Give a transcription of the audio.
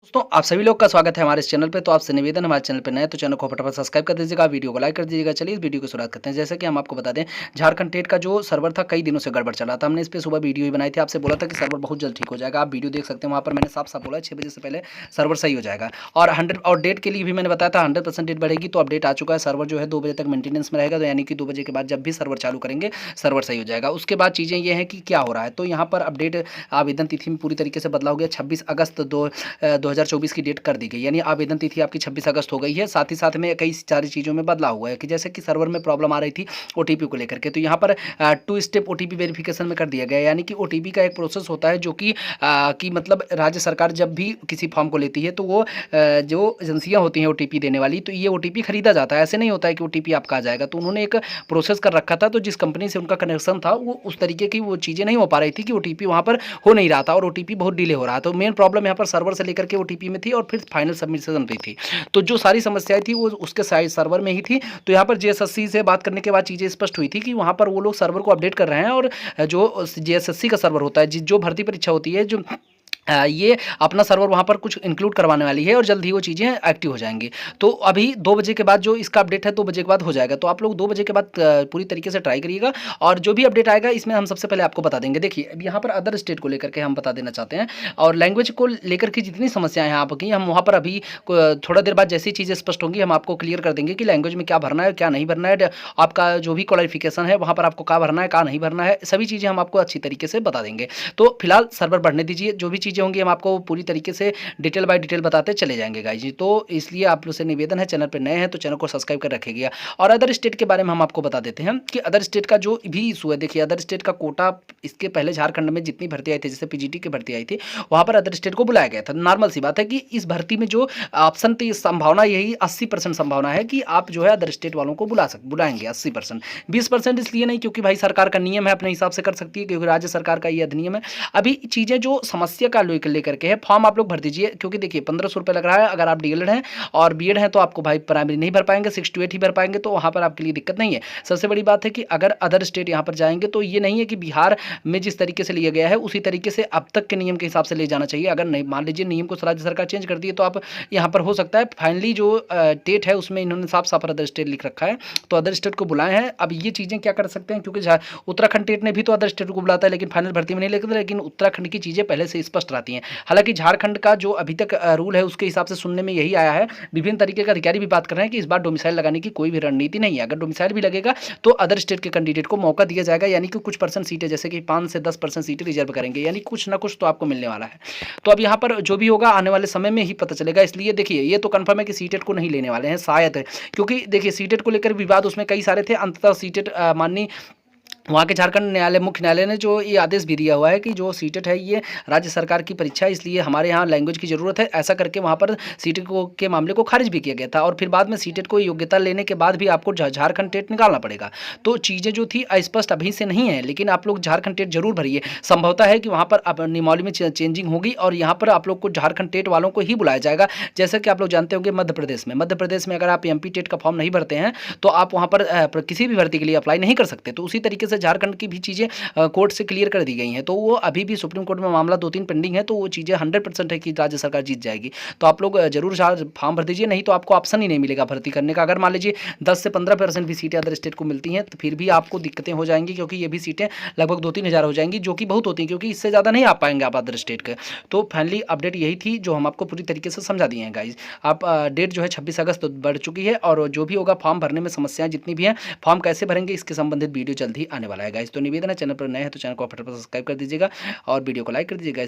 दोस्तों आप सभी लोग का स्वागत है हमारे इस चैनल पे। तो आपसे निवेदन, हमारे चैनल पे नए तो चैनल को फटाफट सब्सक्राइब कर दीजिएगा, वीडियो को लाइक कर दीजिएगा। चलिए इस वीडियो की शुरुआत करते हैं। जैसे कि हम आपको बता दें, झारखंड टेट का जो सर्वर था कई दिनों से गड़बड़ चला था। हमने इस पे सुबह वीडियो भी बनाई थी, आपसे बोला था कि सर्वर बहुत जल्द ठीक हो जाएगा। आप वीडियो देख सकते हैं, वहाँ पर मैंने साफ साफ बोला 6 बजे से पहले सर्वर सही हो जाएगा। और 100 और डेट के लिए भी मैंने बताया था 100% डेट बढ़ेगी। तो अपडेट आ चुका है, सर्वर जो है 2 बजे तक मेंटेनेंस में रहेगा। तो यानी कि 2 बजे के बाद जब भी सर्वर चालू करेंगे सर्वर सही हो जाएगा। उसके बाद चीज़ें ये हैं कि क्या हो रहा है। तो यहाँ पर अपडेट आवेदन तिथि में पूरी तरीके से बदलाव हो गया। 26 अगस्त 2024 की डेट कर दी गई, यानी आवेदन तिथि आपकी 26 अगस्त हो गई है। साथ ही साथ में कई सारी चीज़ों में बदलाव हुआ है कि जैसे कि सर्वर में प्रॉब्लम आ रही थी ओटीपी को लेकर के, तो यहाँ पर 2 स्टेप ओटीपी वेरिफिकेशन में कर दिया गया है। यानी कि ओटीपी का एक प्रोसेस होता है जो कि मतलब राज्य सरकार जब भी किसी फॉर्म को लेती है तो वो जो एजेंसियाँ होती हैं ओटीपी देने वाली, तो ये ओटीपी खरीदा जाता है। ऐसे नहीं होता है कि ओटीपी आपका आ जाएगा। तो उन्होंने एक प्रोसेस कर रखा था, तो जिस कंपनी से उनका कनेक्शन था वो उस तरीके की वो चीज़ें नहीं हो पा रही थी कि ओटीपी वहाँ पर हो नहीं रहा था और ओटीपी बहुत डिले हो रहा था। तो मेन प्रॉब्लम यहाँ पर सर्वर से लेकर के ओटीपी में थी और फिर फाइनल सबमिशन पे थी। तो जो सारी समस्याएं थी वो उसके साइड सर्वर में ही थी। तो यहाँ पर जेएसएससी से बात करने के बाद चीज़ें स्पष्ट हुई थी कि वहाँ पर वो लोग सर्वर को अपडेट कर रहे हैं और जो जेएसएससी का सर्वर होता है, जो भर्ती परीक्षा होती है, जो ये अपना सर्वर वहाँ पर कुछ इंक्लूड करवाने वाली है और जल्द ही वो चीज़ें एक्टिव हो जाएंगी। तो अभी 2 बजे के बाद जो इसका अपडेट है 2 बजे के बाद हो जाएगा। तो आप लोग 2 बजे के बाद पूरी तरीके से ट्राई करिएगा और जो भी अपडेट आएगा इसमें हम सबसे पहले आपको बता देंगे। देखिए अब यहाँ पर अदर स्टेट को लेकर के हम बता देना चाहते हैं और लैंग्वेज को लेकर के जितनी समस्याएं हैं आपकी, हम वहाँ पर अभी थोड़ा देर बाद जैसी चीज़ें स्पष्ट होंगी हम आपको क्लियर कर देंगे कि लैंग्वेज में क्या भरना है क्या नहीं भरना है। आपका जो भी क्वालिफिकेशन है वहाँ पर आपको क्या भरना है क्या नहीं भरना है, सभी चीज़ें हम आपको अच्छी तरीके से बता देंगे। तो फिलहाल सर्वर बढ़ने दीजिए, जो भी चीज़ें होंगी हम आपको पूरी तरीके से डिटेल बाय डिटेल बताते चले जाएंगे गाइस जी। तो इसलिए आप लोग से निवेदन है, चैनल पर नए हैं तो चैनल को सब्सक्राइब कर रखिएगा। और अदर स्टेट के बारे में हम आपको बता देते हैं कि अदर स्टेट का जो भी इशू है, देखिए अदर स्टेट का कोटा इसके पहले झारखंड में जितनी भर्ती आई थी, जैसे पीजीटी की भर्ती आई थी, वहाँ पर अदर स्टेट को बुलाया गया था। नॉर्मल सी बात है कि इस भर्ती में जो ऑप्शन थी संभावना यही 80% संभावना है कि आप जो है अदर स्टेट वालों को बुलाएंगे 80%। 20% इसलिए नहीं क्योंकि भाई सरकार का नियम है, अपने हिसाब से कर सकती है क्योंकि राज्य सरकार का ये अधिनियम है। अभी चीज़ें जो समस्या का लेकर के है, फॉर्म आप लोग भर दीजिए क्योंकि देखिए 1500 रुपये लग रहा है। अगर आप डीएलएड हैं और बीएड हैं तो आपको भाई प्राइमरी नहीं भर पाएंगे, 6 to 8 ही भर पाएंगे, तो वहाँ पर आपके लिए दिक्कत नहीं है। सबसे बड़ी बात है कि अगर अदर स्टेट यहाँ पर जाएंगे तो ये नहीं है कि बिहार में जिस तरीके से लिया गया है उसी तरीके से अब तक के नियम के हिसाब से ले जाना चाहिए। अगर नहीं, मान लीजिए नियम को राज्य सरकार चेंज कर दी है तो आप यहाँ पर हो सकता है फाइनली जो टेट है उसमें इन्होंने साफ साफ अदर स्टेट लिख रखा है, तो अदर स्टेट को बुलाए हैं। अब ये चीज़ें क्या कर सकते हैं क्योंकि उत्तराखंड टेट ने भी तो अदर स्टेट को बुलाता है लेकिन फाइनल भर्ती में नहीं लेते, लेकिन उत्तराखंड की चीज़ें पहले से स्पष्ट रहती हैं। हालांकि झारखंड का जो अभी तक रूल है उसके हिसाब से सुनने में यही आया है, विभिन्न तरीके के अधिकारी भी बात कर रहे हैं कि इस बार डोमिसाइल लगाने की कोई भी रणनीति नहीं है। अगर डोमिसाइल भी लगेगा तो अदर स्टेट के कैंडिडेट को मौका दिया जाएगा, यानी कि कुछ परसेंट सीटें जैसे कि 5 से 10% सीटें रिजर्व करेंगे, यानी कुछ ना कुछ तो आपको मिलने वाला है। तो अब यहाँ पर जो भी होगा आने वाले समय में ही पता चलेगा। इसलिए देखिए ये तो कंफर्म है कि सीटेट को नहीं लेने वाले हैं शायद, क्योंकि देखिए सीटेट को लेकर विवाद उसमें कई सारे थे। अंततः सीटेट माननीय वहाँ के झारखंड न्यायालय मुख्य न्यायालय ने जो ये आदेश भी दिया हुआ है कि जो सीटेट है ये राज्य सरकार की परीक्षा है, इसलिए हमारे यहाँ लैंग्वेज की ज़रूरत है, ऐसा करके वहाँ पर सीटेट को के मामले को खारिज भी किया गया था। और फिर बाद में सीटेट को योग्यता लेने के बाद भी आपको झारखंड टेट निकालना पड़ेगा। तो चीज़ें जो थी अस्पष्ट अभी से नहीं है, लेकिन आप लोग झारखंड टेट जरूर भरिए। संभवता है कि वहाँ पर अब नियमावली में चेंजिंग होगी और यहाँ पर आप लोग को झारखंड टेट वालों को ही बुलाया जाएगा। जैसा कि आप लोग जानते होंगे मध्य प्रदेश में अगर आप एमपी टेट का फॉर्म नहीं भरते हैं तो आप वहाँ पर किसी भी भर्ती के लिए अप्लाई नहीं कर सकते। तो उसी तरीके से झारखंड की भी चीज़ें कोर्ट से क्लियर कर दी गई हैं, तो वो अभी भी सुप्रीम कोर्ट में मामला 2-3 पेंडिंग है, तो वो चीज़ें 100% है कि राज्य सरकार जीत जाएगी। तो आप लोग जरूर फॉर्म भर दीजिए, नहीं तो आपको ऑप्शन ही नहीं मिलेगा भर्ती करने का। अगर मान लीजिए 10 से 15% भी सीटें अदर स्टेट को मिलती हैं तो फिर भी आपको दिक्कतें हो जाएंगी, क्योंकि ये भी सीटें लगभग 2-3 हज़ार हो जाएंगी, जो कि बहुत होती हैं, क्योंकि इससे ज़्यादा नहीं आ पाएंगे आप अदर स्टेट के। तो फाइनली अपडेट यही थी जो हम आपको पूरी तरीके से समझा दिए हैं गाइज। आप डेट जो है 26 अगस्त बढ़ चुकी है और जो भी होगा फॉर्म भरने में समस्याएं जितनी भी हैं, फॉर्म कैसे भरेंगे इसके संबंधित वीडियो जल्द ही आने वाला है गाइज। तो निवेदन है, चैनल पर नए हैं तो चैनल को फटाफट सब्सक्राइब कर दीजिएगा और वीडियो को लाइक कर दीजिएगा।